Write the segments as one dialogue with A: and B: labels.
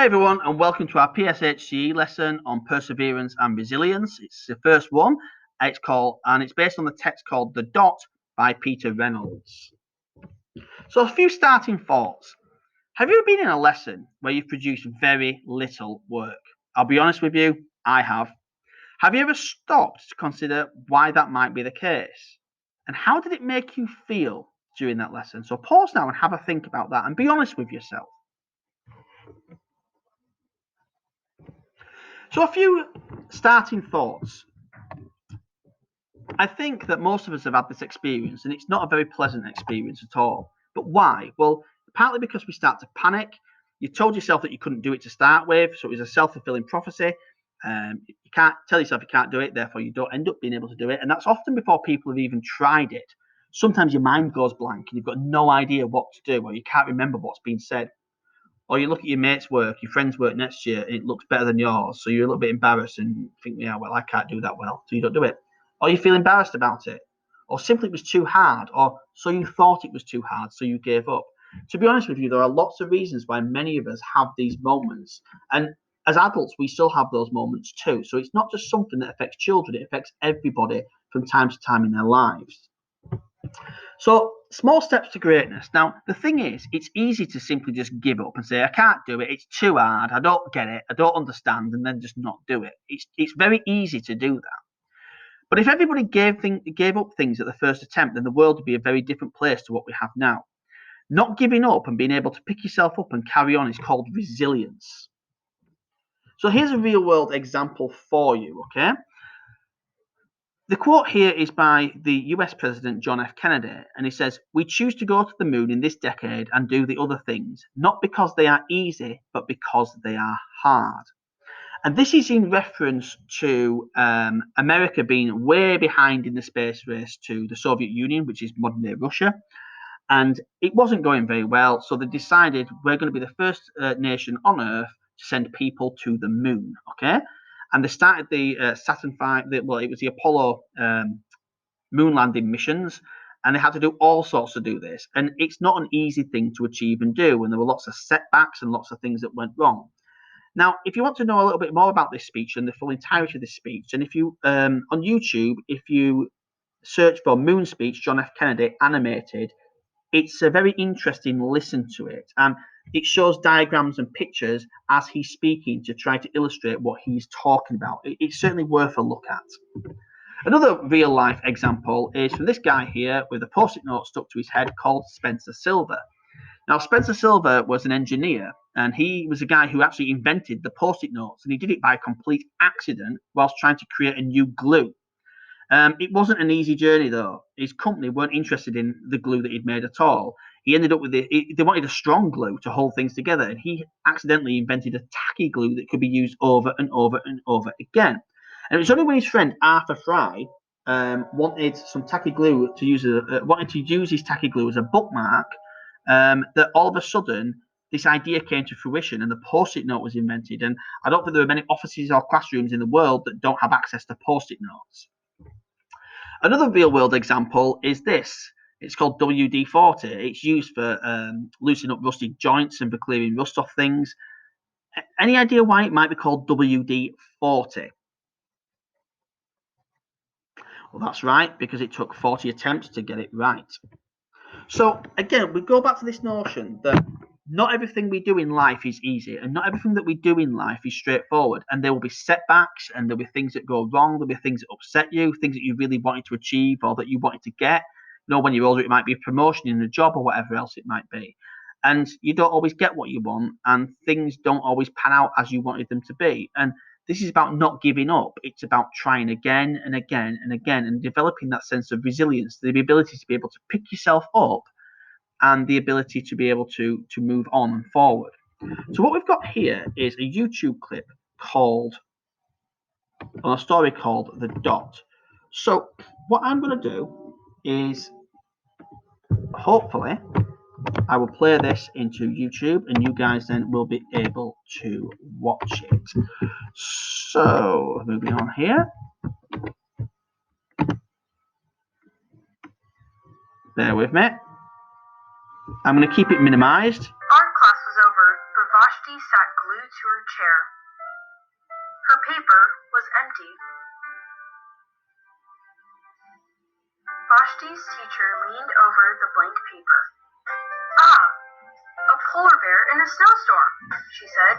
A: Hey everyone, and welcome to our PSHCE lesson on perseverance and resilience. It's the first one. It's based on the text called The Dot by Peter Reynolds. So a few starting thoughts. Have you ever been in a lesson where you've produced very little work? I'll be honest with you, I have. Have you ever stopped to consider why that might be the case? And how did it make you feel during that lesson? So pause now and have a think about that and be honest with yourself. So a few starting thoughts. I think that most of us have had this experience, and it's not a very pleasant experience at all. But why? Well, partly because we start to panic. You told yourself that you couldn't do it to start with, so it was a self-fulfilling prophecy. You can't tell yourself you can't do it, therefore you don't end up being able to do it. And that's often before people have even tried it. Sometimes your mind goes blank and you've got no idea what to do, or you can't remember what's been said. Or you look at your mate's work, your friend's work next year, and it looks better than yours. So you're a little bit embarrassed and think, yeah, well, I can't do that well. So you don't do it. Or you feel embarrassed about it. Or simply it was too hard. Or so you thought it was too hard, so you gave up. To be honest with you, there are lots of reasons why many of us have these moments. And as adults, we still have those moments too. So it's not just something that affects children, it affects everybody from time to time in their lives. So, small steps to greatness. Now, the thing is, it's easy to simply just give up and say, I can't do it, it's too hard, I don't get it, I don't understand, and then just not do it. It's very easy to do that. But if everybody gave up things at the first attempt, then the world would be a very different place to what we have now. Not giving up and being able to pick yourself up and carry on is called resilience. So, here's a real world example for you, okay? The quote here is by the US President John F. Kennedy, and he says, "We choose to go to the moon in this decade and do the other things, not because they are easy, but because they are hard." And this is in reference to America being way behind in the space race to the Soviet Union, which is modern day Russia. And it wasn't going very well, so they decided we're going to be the first nation on Earth to send people to the moon, okay? And they started the Saturn V, it was the Apollo moon landing missions, and they had to do all sorts to do this. And it's not an easy thing to achieve and do, and there were lots of setbacks and lots of things that went wrong. Now, if you want to know a little bit more about this speech and the full entirety of this speech, and if you on YouTube, if you search for Moon Speech John F. Kennedy animated, it's a very interesting listen to it. And it shows diagrams and pictures as he's speaking to try to illustrate what he's talking about. It's certainly worth a look at. Another real life example is from this guy here with a post-it note stuck to his head called Spencer Silva. Now, Spencer Silva was an engineer, and he was a guy who actually invented the post-it notes, and he did it by complete accident whilst trying to create a new glue. It wasn't an easy journey, though. His company weren't interested in the glue that he'd made at all. He ended up with they wanted a strong glue to hold things together, and he accidentally invented a tacky glue that could be used over and over and over again. And it was only when his friend Arthur Fry wanted some tacky glue to wanted to use his tacky glue as a bookmark, that all of a sudden this idea came to fruition and the post-it note was invented. And I don't think there are many offices or classrooms in the world that don't have access to post-it notes. Another real-world example is this. It's called WD-40. It's used for loosening up rusty joints and for clearing rust off things. Any idea why it might be called WD-40? Well, that's right, because it took 40 attempts to get it right. So, again, we go back to this notion that not everything we do in life is easy, and not everything that we do in life is straightforward. And there will be setbacks, and there'll be things that go wrong, there'll be things that upset you, things that you really wanted to achieve or that you wanted to get. You know, when you're older, it might be a promotion in a job or whatever else it might be. And you don't always get what you want, and things don't always pan out as you wanted them to be. And this is about not giving up. It's about trying again and again and again and developing that sense of resilience, the ability to be able to pick yourself up and the ability to be able to move on and forward. So what we've got here is a YouTube clip on a story called The Dot. So what I'm going to do is hopefully I will play this into YouTube and you guys then will be able to watch it. So moving on here. Bear with me. I'm going to keep it minimized.
B: Art class was over, but Vashti sat glued to her chair. Her paper was empty. Vashti's teacher leaned over the blank paper. Ah, a polar bear in a snowstorm, she said.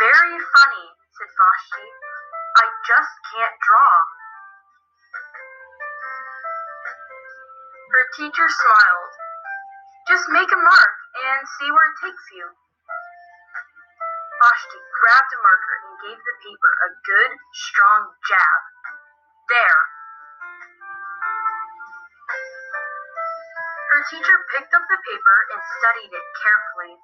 B: Very funny, said Vashti. I just can't draw. Her teacher smiled. Just make a mark and see where it takes you. Vashti grabbed a marker and gave the paper a good, strong jab. There. Her teacher picked up the paper and studied it carefully.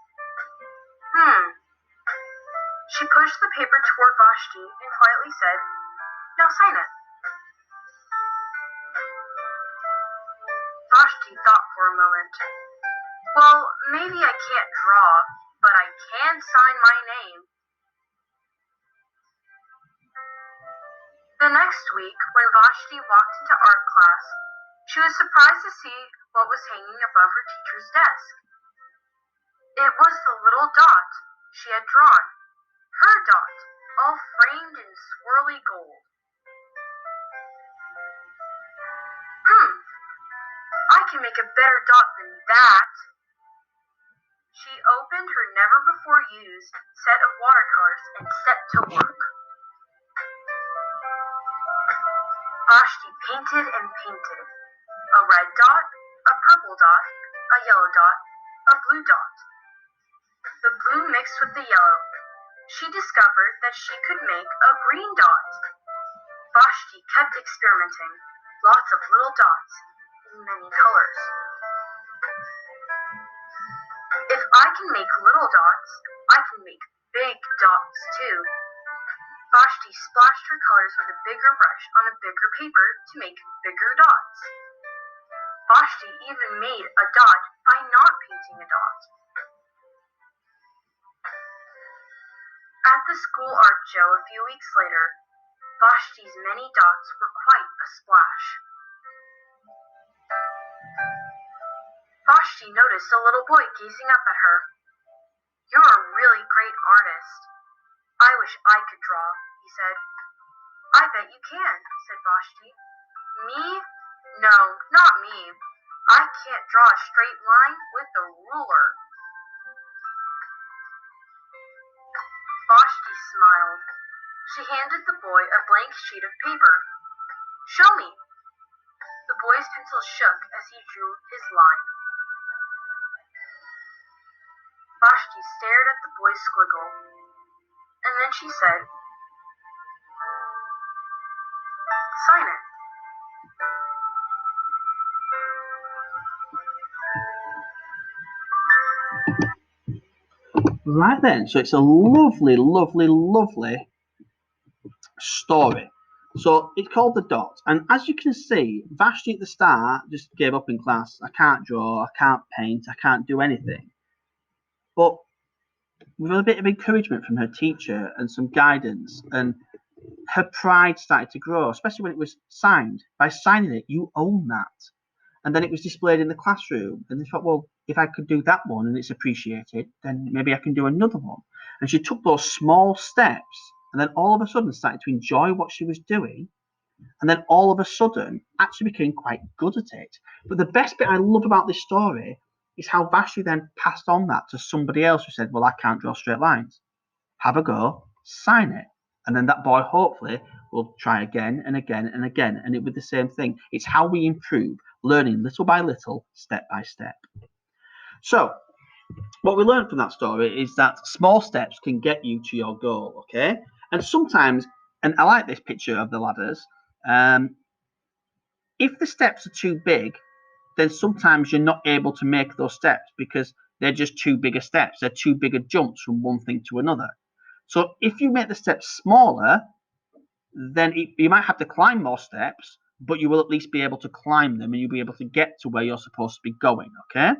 B: She pushed the paper toward Vashti and quietly said, Now sign it. Vashti thought for a moment. Well, maybe I can't draw, but I can sign my name. The next week, when Vashti walked into art class, she was surprised to see what was hanging above her teacher's desk. It was the little dot she had drawn, her dot, all framed in swirly gold. I can make a better dot than that. She opened her never-before-used set of watercolors and set to work. Vashti painted and painted. A red dot, a purple dot, a yellow dot, a blue dot. The blue mixed with the yellow. She discovered that she could make a green dot. Vashti kept experimenting. Lots of little dots in many colors. If I can make little dots, I can make big dots too. Vashti splashed her colors with a bigger brush on a bigger paper to make bigger dots. Vashti even made a dot by not painting a dot. At the school art show a few weeks later, Vashti's many dots were quite a splash. Vashti noticed a little boy gazing up at her. You're a really great artist. I wish I could draw, he said. I bet you can, said Vashti. Me? No, not me. I can't draw a straight line with a ruler. Vashti smiled. She handed the boy a blank sheet of paper. Show me. The boy's pencil shook as he drew his line. Vashti stared at the boy's squiggle, and then she said, Sign it.
A: Right then, so it's a lovely, lovely, lovely story. So it's called The Dot, and as you can see, Vashti at the start just gave up in class. I can't draw, I can't paint, I can't do anything. But with a bit of encouragement from her teacher and some guidance, and her pride started to grow, especially when it was signed. By signing it, you own that. And then it was displayed in the classroom, and they thought, well, if I could do that one and it's appreciated, then maybe I can do another one. And she took those small steps, and then all of a sudden started to enjoy what she was doing, and then all of a sudden actually became quite good at it. But the best bit I love about this story is how Vashti then passed on that to somebody else who said, well, I can't draw straight lines. Have a go, sign it. And then that boy hopefully will try again and again and again, and it will be the same thing. It's how we improve, learning little by little, step by step. So what we learned from that story is that small steps can get you to your goal, okay? And sometimes, and I like this picture of the ladders, if the steps are too big, then sometimes you're not able to make those steps because they're just too bigger steps. They're too bigger jumps from one thing to another. So if you make the steps smaller, then you might have to climb more steps, but you will at least be able to climb them and you'll be able to get to where you're supposed to be going, okay?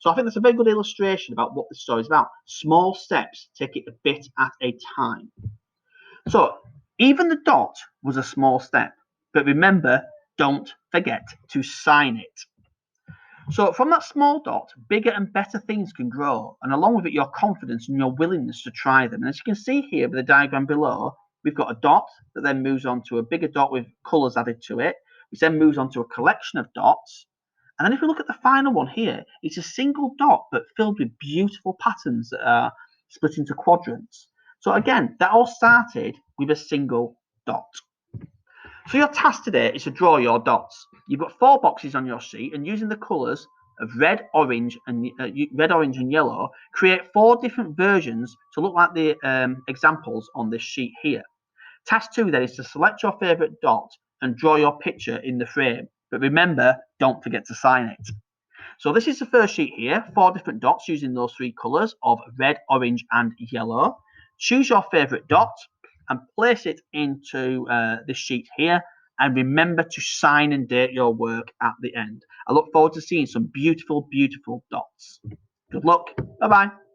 A: So I think that's a very good illustration about what this story is about. Small steps, take it a bit at a time. So even the dot was a small step, but remember, don't forget to sign it. So from that small dot, bigger and better things can grow, and along with it, your confidence and your willingness to try them. And as you can see here with the diagram below, we've got a dot that then moves on to a bigger dot with colours added to it, which then moves on to a collection of dots. And then if we look at the final one here, it's a single dot but filled with beautiful patterns that are split into quadrants. So again, that all started with a single dot. So your task today is to draw your dots. You've got 4 boxes on your sheet, and using the colours of red, orange, and yellow, create 4 different versions to look like the examples on this sheet here. Task 2 then is to select your favourite dot and draw your picture in the frame. But remember, don't forget to sign it. So this is the first sheet here, 4 different dots using those 3 colours of red, orange, and yellow. Choose your favourite dot and place it into this sheet here, and remember to sign and date your work at the end. I look forward to seeing some beautiful, beautiful dots. Good luck. Bye-bye.